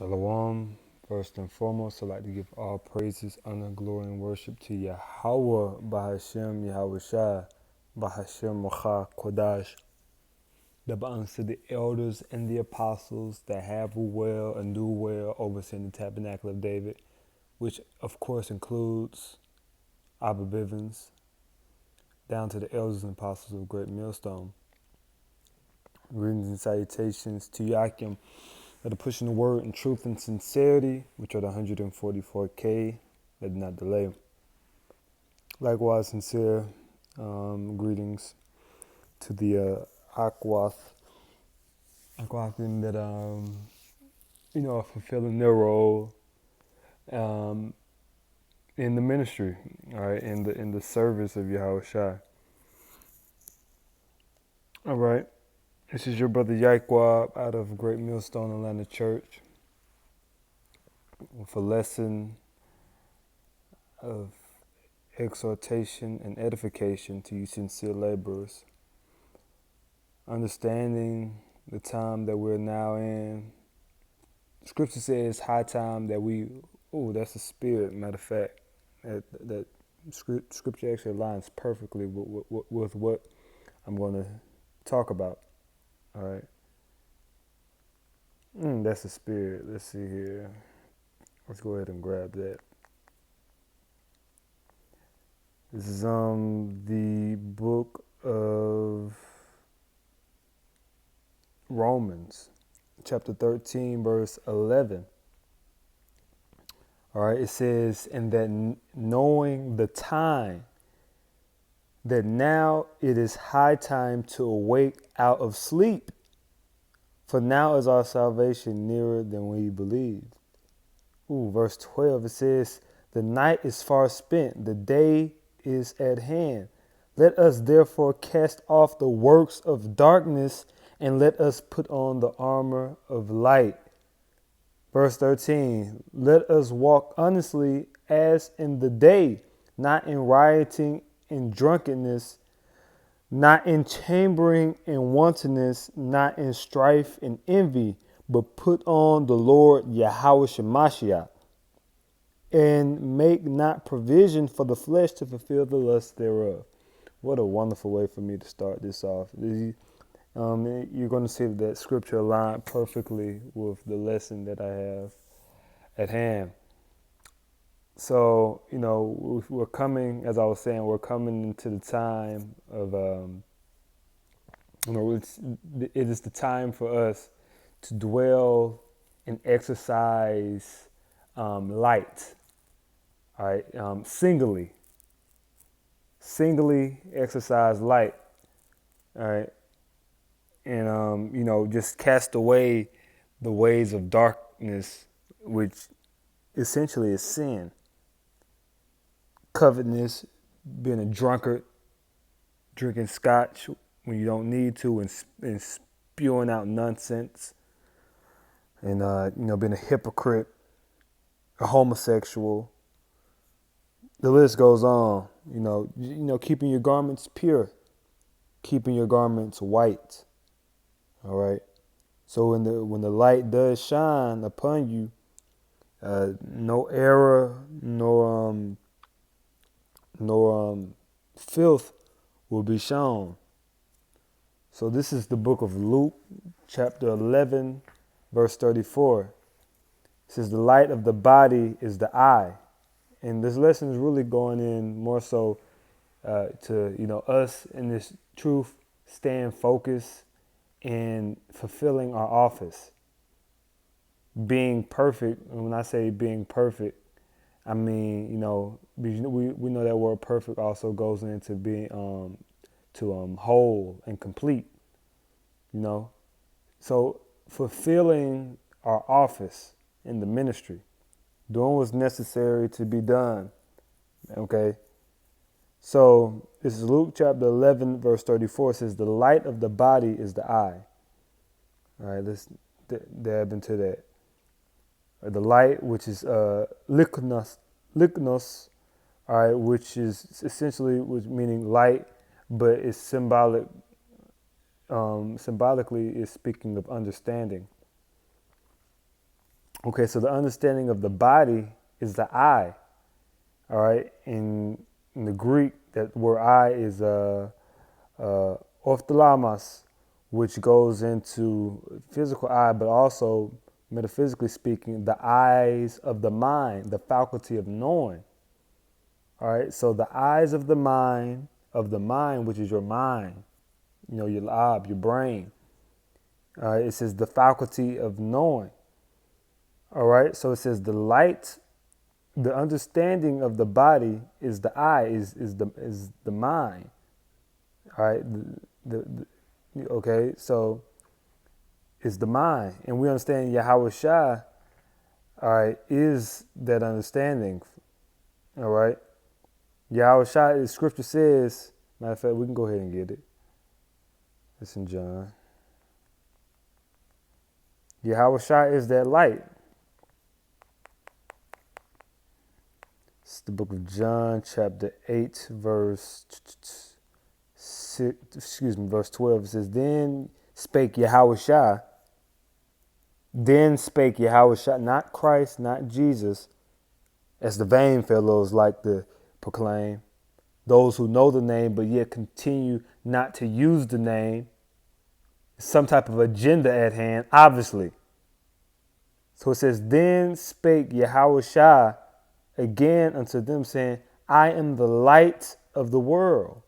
Shalom. First and foremost, I'd like to give all praises, honor, glory, and worship to Yahweh, Bahashem, Yahweh Shai, Bahashem, Racha, Kodash. Double honors to the elders and the apostles that have well and do well overseeing the tabernacle of David, which of course includes Abba Bivens, down to the elders and apostles of Great Millstone. Greetings and salutations to Yakim that are pushing the word in truth and sincerity, which are the 144K that did not delay. Likewise, sincere greetings to the Aquath that are fulfilling their role in the ministry, all right, in the service of Yahweh Shai. All right. This is your brother Yaikwab out of Great Millstone Atlanta Church with a lesson of exhortation and edification to you sincere laborers. Understanding the time that we're now in. Scripture says high time that that's the spirit. Matter of fact, that scripture actually aligns perfectly with what I'm going to talk about. All right. That's the spirit. Let's see here. Let's go ahead and grab that. This is the book of Romans, chapter 13, verse 11. All right, it says, and that knowing the time, that now it is high time to awake out of sleep, for now is our salvation nearer than we believed. Verse 12, it says, the night is far spent, the day is at hand. Let us therefore cast off the works of darkness and let us put on the armor of light. Verse 13, let us walk honestly as in the day, not in rioting and drunkenness, not in chambering and wantonness, not in strife and envy, but put on the Lord Yahweh Shemashiach, and make not provision for the flesh to fulfill the lust thereof. What a wonderful way for me to start this off. You're going to see that scripture aligned perfectly with the lesson that I have at hand. So, we're coming, as I was saying, we're coming into the time of, it is the time for us to dwell and exercise light, all right, singly exercise light, all right, and, just cast away the ways of darkness, which essentially is sin. Covetousness, being a drunkard, drinking scotch when you don't need to, and spewing out nonsense, and being a hypocrite, a homosexual. The list goes on. Keeping your garments pure, keeping your garments white. All right. So when the light does shine upon you, no error, nor filth will be shown. So this is the book of Luke, chapter 11, verse 34. It says, the light of the body is the eye. And this lesson is really going in more so to, us in this truth, staying focused and fulfilling our office. Being perfect, and when I say being perfect, I mean, we know that word perfect also goes into being whole and complete, So fulfilling our office in the ministry, doing what's necessary to be done, okay? So this is Luke chapter 11, verse 34. It says, the light of the body is the eye. All right, let's dab into that. The light, which is lychnos, all right, which is essentially meaning light, but it's symbolic. Symbolically, is speaking of understanding. Okay, so the understanding of the body is the eye. All right, in the Greek, that word eye is ophthalmos, which goes into physical eye, but also metaphysically speaking, the eyes of the mind, the faculty of knowing. All right, so the eyes of the mind, which is your mind, your lob, your brain. All right, it says the faculty of knowing. All right, so it says the light, the understanding of the body is the eye, is the mind. All right, okay, so it's the mind, and we understand Yahweh Shai. All right, is that understanding. All right, Yahweh Shai, the scripture says. Matter of fact, we can go ahead and get it. It's in John. Yahweh Shai is that light. It's the book of John, chapter 8, verse 12. It says, Then spake Yahweh Shai. Then spake Yahweh Shai, not Christ, not Jesus, as the vain fellows like to proclaim. Those who know the name, but yet continue not to use the name. Some type of agenda at hand, obviously. So it says, Then spake Yahweh Shai again unto them, saying, I am the light of the world.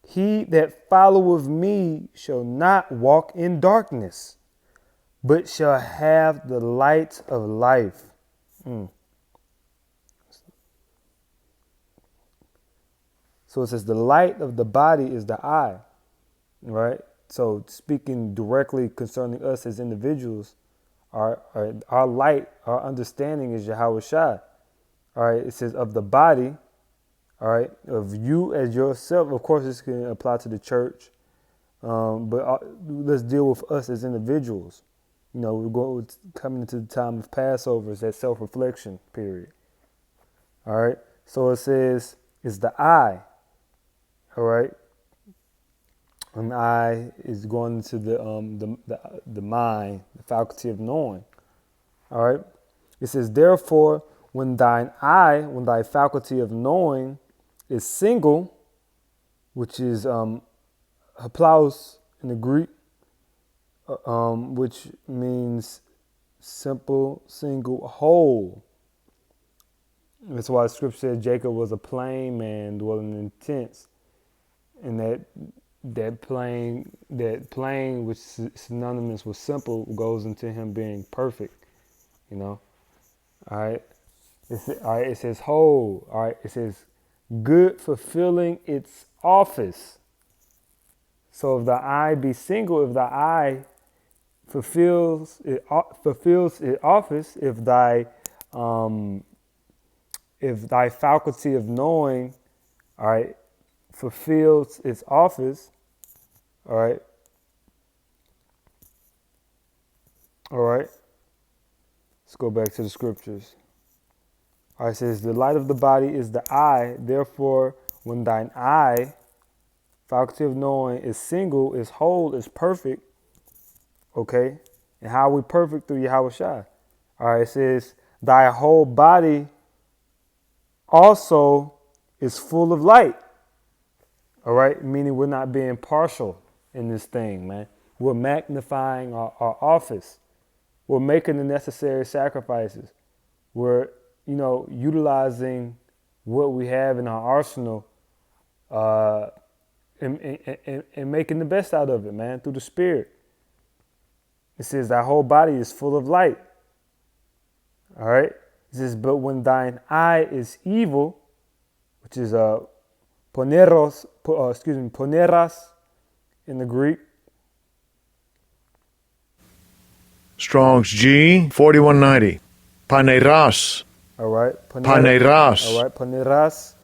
He that followeth me shall not walk in darkness, but shall have the light of life. So it says the light of the body is the eye, right? So speaking directly concerning us as individuals, our light, our understanding is Yahweh Shai. All right, it says of the body, all right, of you as yourself. Of course, this can apply to the church, but let's deal with us as individuals. We're coming into the time of Passover, it's that self-reflection period. All right, so it says it's the eye. All right, and eye is going into the mind, the faculty of knowing. All right, it says therefore, when thy faculty of knowing is single, which is haplaus in the Greek, which means simple, single, whole. That's why the scripture said Jacob was a plain man dwelling in tents, and that plain, which is synonymous with simple, goes into him being perfect. All right. It says whole. All right. It says good, fulfilling its office. So if the eye be single, if the eye fulfills its office, if thy faculty of knowing, all right, fulfills its office, all right, let's go back to the scriptures. All right, it says the light of the body is the eye. Therefore, when thine eye, faculty of knowing, is single, is whole, is perfect, okay, and how are we perfect? Through Yahweh Shai. All right, it says thy whole body also is full of light. All right, meaning we're not being partial in this thing, man. We're magnifying our office. We're making the necessary sacrifices. We're, utilizing what we have in our arsenal, and making the best out of it, man, through the Spirit. It says thy whole body is full of light. All right. It says, but when thine eye is evil, which is poneras in the Greek. Strong's G 4190. Paneras. All right. Paneras. All right. Poneras,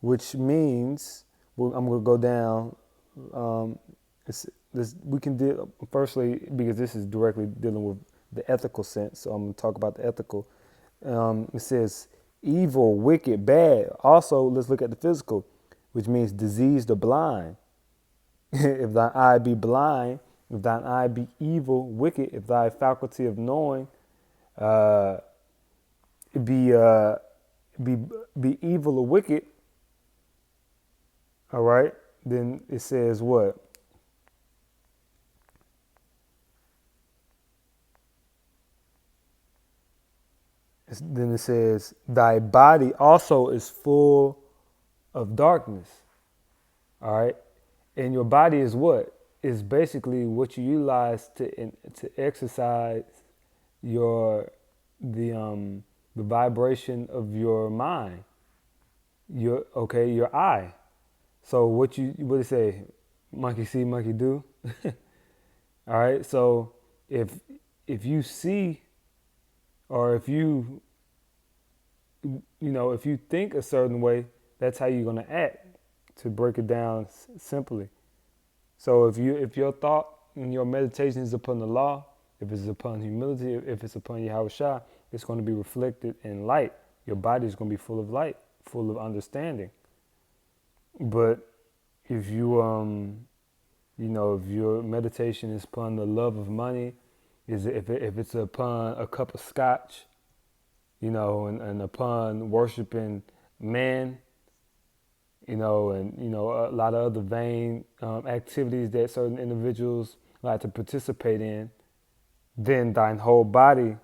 which means, I'm going to go down. We can deal, firstly, because this is directly dealing with the ethical sense. So I'm going to talk about the ethical. It says evil, wicked, bad. Also, let's look at the physical, which means diseased or blind. If thine eye be blind, if thine eye be evil, wicked, if thy faculty of knowing uh, be uh, be be evil or wicked, all right, then it says what? Then it says, thy body also is full of darkness. All right. And your body is what? Is basically what you utilize to exercise your the vibration of your mind. Your eye. So what do you say? Monkey see, monkey do. All right. So if you see, or if you think a certain way, that's how you're gonna act. To break it down simply. So if your thought and your meditation is upon the law, if it's upon humility, if it's upon Yahweh Shah, it's going to be reflected in light. Your body is going to be full of light, full of understanding. But if if your meditation is upon the love of money, if it's upon a cup of scotch, and upon worshiping man, a lot of other vain activities that certain individuals like to participate in, then thine whole body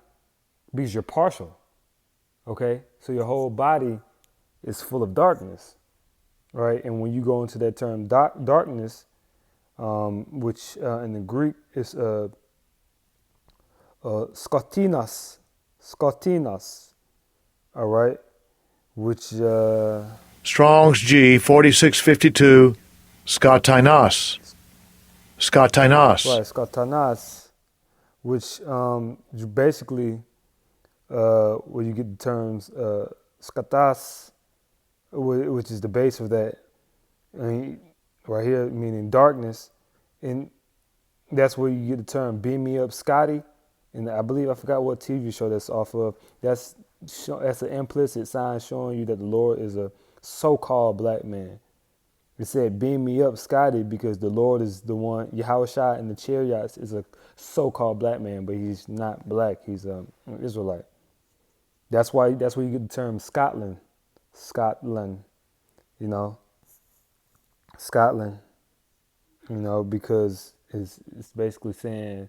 because you're partial. Okay, so your whole body is full of darkness, right? And when you go into that term darkness, which in the Greek is skotinas, all right, which Strong's G 4652. Skatinos. Skatinos. right, skotanas, which basically where you get the terms skatas, which is the base of that, right here meaning darkness, and that's where you get the term "beam me up, Scotty." And I believe I forgot what TV show that's off of. That's an implicit sign showing you that the Lord is a so-called black man. It said, "Beam me up, Scotty," because the Lord is the one. Yahweh Shai in the chariots is a so-called black man, but he's not black. He's an Israelite. That's where you get the term Scotland. Scotland, you know, Scotland, because it's basically saying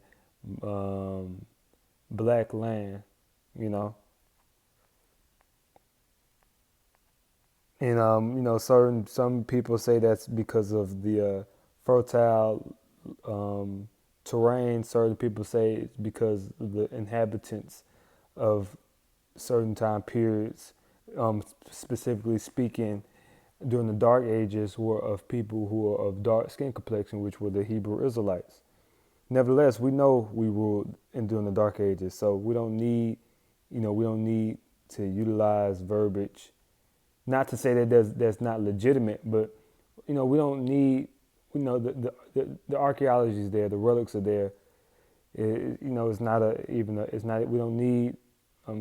black land, you know. And some people say that's because of the fertile terrain. Certain people say it's because of the inhabitants of certain time periods, specifically speaking, during the Dark Ages, were of people who are of dark skin complexion, which were the Hebrew Israelites. Nevertheless, we know we ruled during the Dark Ages, so we don't need to utilize verbiage. Not to say that that's not legitimate, but we don't need. The archaeology is there, the relics are there. It's not it's not. We don't need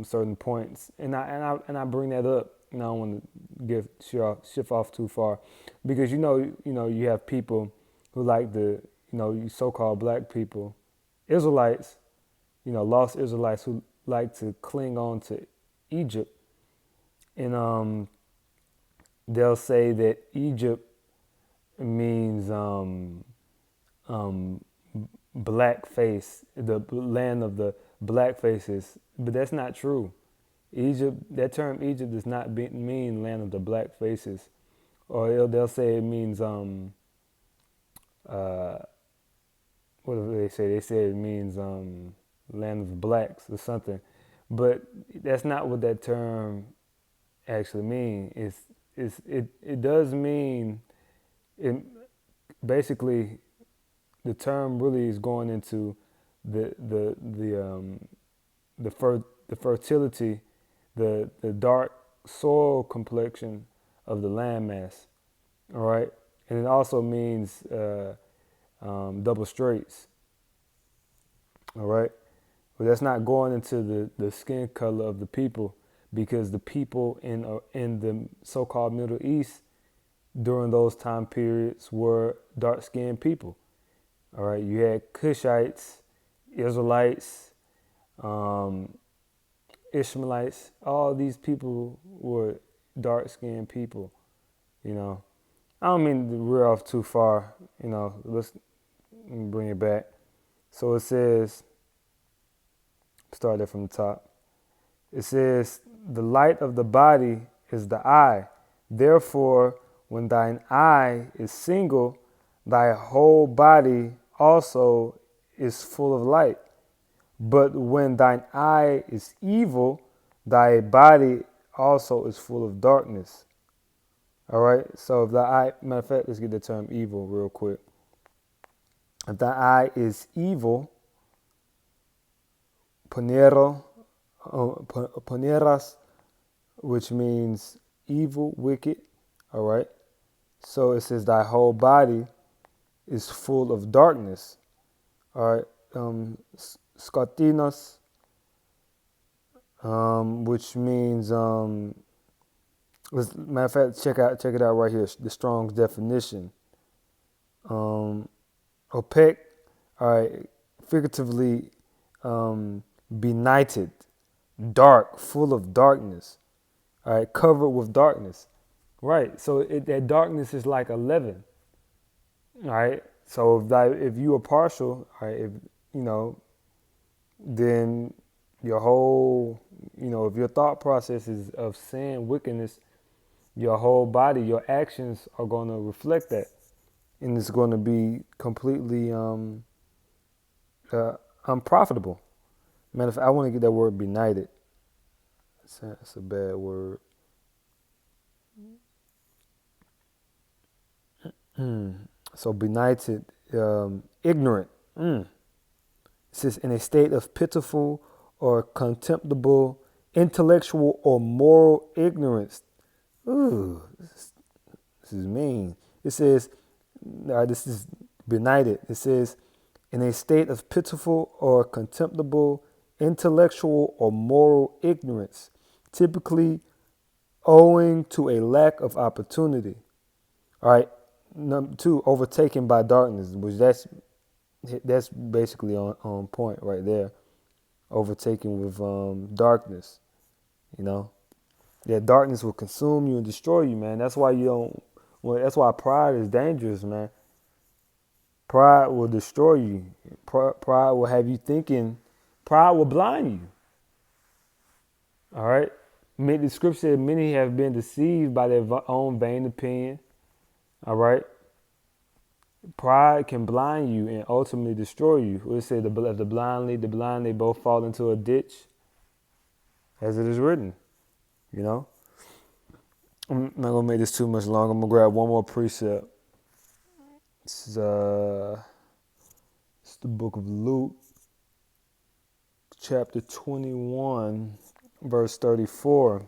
certain points, and I bring that up. I don't want to shift off too far, because you have people who like you so-called black people, Israelites, lost Israelites who like to cling on to Egypt, and they'll say that Egypt means black face, the land of the black faces, but that's not true. That term Egypt does not mean land of the black faces, or they'll say it means what do they say? They say it means land of blacks or something, but that's not what that term actually means. It does mean it basically. The term really is going into the fertility, the dark soil complexion of the landmass. All right, and it also means double straights. All right, but that's not going into the skin color of the people, because the people in the so-called Middle East during those time periods were dark-skinned people. All right, you had Cushites, Israelites, Ishmaelites, all these people were dark-skinned people, you know. I don't mean to rear off too far, you know. Let's bring it back. So it says, start there from the top. It says, the light of the body is the eye. Therefore, when thine eye is single, thy whole body also is full of light. But when thine eye is evil, thy body also is full of darkness. All right. So if thy eye, matter of fact, let's get the term evil real quick. If thy eye is evil, poneras, which means evil, wicked. All right. So it says thy whole body is full of darkness. All right. Skotinos, which means matter of fact, check it out right here. The Strong's definition. Opaque, all right, figuratively, benighted, dark, full of darkness, all right, covered with darkness, right? So that darkness is like a leaven, all right. So if you are partial, all right, if you know, then your whole, you know, if your thought process is of sin, wickedness, your whole body, your actions are going to reflect that, and it's going to be completely unprofitable. Matter of fact, I want to get that word benighted. It's a bad word. So benighted, ignorant. It says in a state of pitiful or contemptible intellectual or moral ignorance. Ooh, this is mean. It says, this is benighted. It says, in a state of pitiful or contemptible intellectual or moral ignorance, typically owing to a lack of opportunity. All right. Number 2, overtaken by darkness, which that's basically on point right there. Overtaken with darkness, you know. Yeah, darkness will consume you and destroy you, man. That's why you don't. Well, that's why pride is dangerous, man. Pride will destroy you. Pride will have you thinking. Pride will blind you. All right. The scripture said many have been deceived by their own vain opinion. All right. Pride can blind you and ultimately destroy you. It said, if the blind lead the blind, they both fall into a ditch, as it is written. You know. I'm not gonna make this too much long. I'm gonna grab one more precept. It's the book of Luke, chapter 21, verse 34.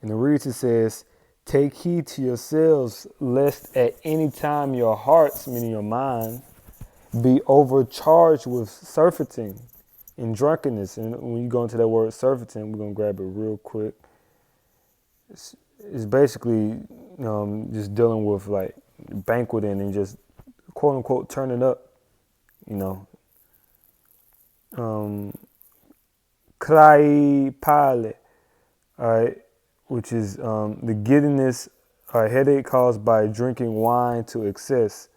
And the reads, it says, take heed to yourselves, lest at any time your hearts, meaning your mind, be overcharged with surfeiting and drunkenness. And when you go into that word surfeiting, we're going to grab it real quick. It's basically just dealing with like banqueting and just quote unquote turning up, you know. Krai pale, all right, which is the giddiness or headache caused by drinking wine to excess.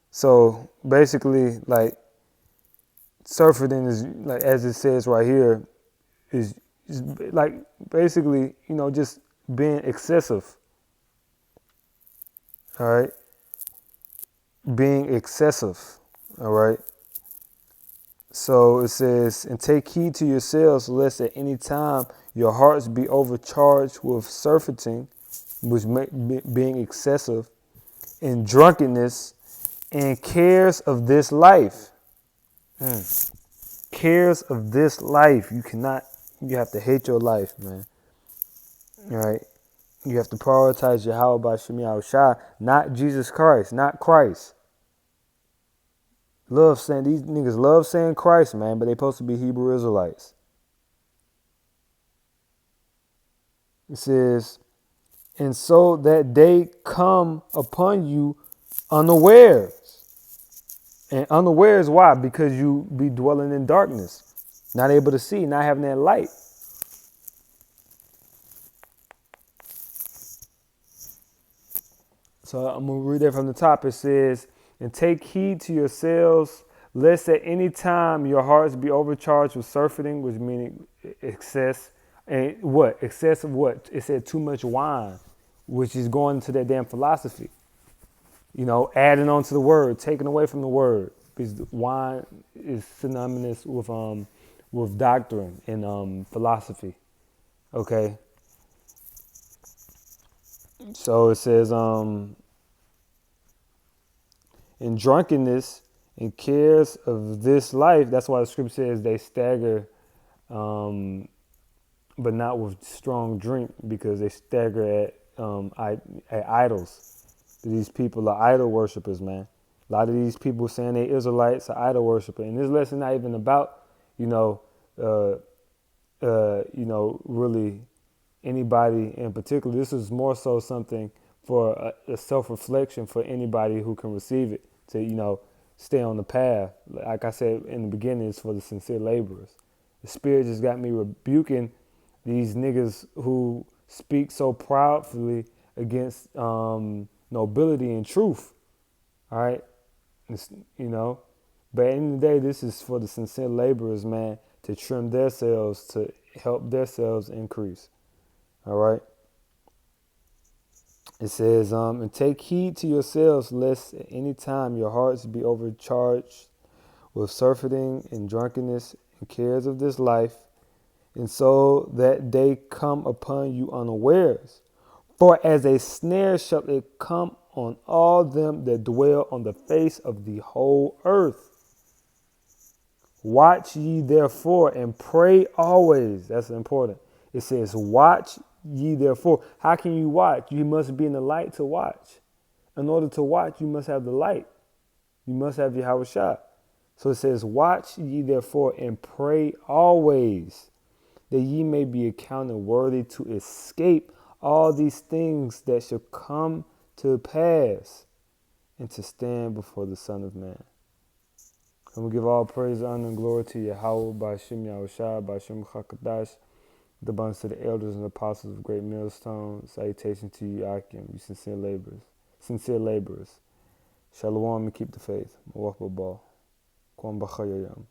So basically, like, surfeiting is, like, as it says right here, is like basically, you know, just being excessive. All right. Being excessive. All right. So it says, and take heed to yourselves, lest at any time your hearts be overcharged with surfeiting, which being excessive, and drunkenness, and cares of this life. Cares of this life. You have to hate your life, man. All right. You have to prioritize Yahweh B'Shem Yahushua, not Jesus Christ, not Christ. These niggas love saying Christ, man, but they supposed to be Hebrew Israelites. It says, and so that day come upon you unawares. And unawares, why? Because you be dwelling in darkness. not able to see, not having that light. So I'm going to read that from the top. It says, and take heed to yourselves, lest at any time your hearts be overcharged with surfeiting, which meaning excess. And what? Excess of what? It said too much wine, which is going to that damn philosophy. You know, adding on to the word, taking away from the word. Because wine is synonymous with doctrine and philosophy. Okay. So it says, in drunkenness and cares of this life. That's why the scripture says they stagger, but not with strong drink, because they stagger at idols. These people are idol worshipers, man. A lot of these people saying they Israelites are idol worshipers, and this lesson not even about, really anybody in particular. This is more so something for a self-reflection for anybody who can receive it to, stay on the path. Like I said in the beginning, it's for the sincere laborers. The Spirit just got me rebuking these niggas who speak so proudly against nobility and truth. All right, but at the end of the day, this is for the sincere laborers, man, to trim themselves, to help themselves increase. All right. It says, and take heed to yourselves, lest at any time your hearts be overcharged with surfeiting and drunkenness and cares of this life, and so that day come upon you unawares. For as a snare shall it come on all them that dwell on the face of the whole earth. Watch ye therefore and pray always. That's important. It says, watch ye therefore. How can you watch? You must be in the light to watch. In order to watch, you must have the light. You must have Yahweh Shah. So it says, watch ye therefore and pray always, that ye may be accounted worthy to escape all these things that shall come to pass, and to stand before the Son of Man. And we give all praise, honor, and glory to Yahweh, by Shem Yahushua, by Shem Chakadash, the abundance to the elders and apostles of Great Millstone. Salutation to you, Akim, you sincere laborers. Sincere laborers. Shalom and keep the faith. Mawaf Babal. Kwam Bachayayam.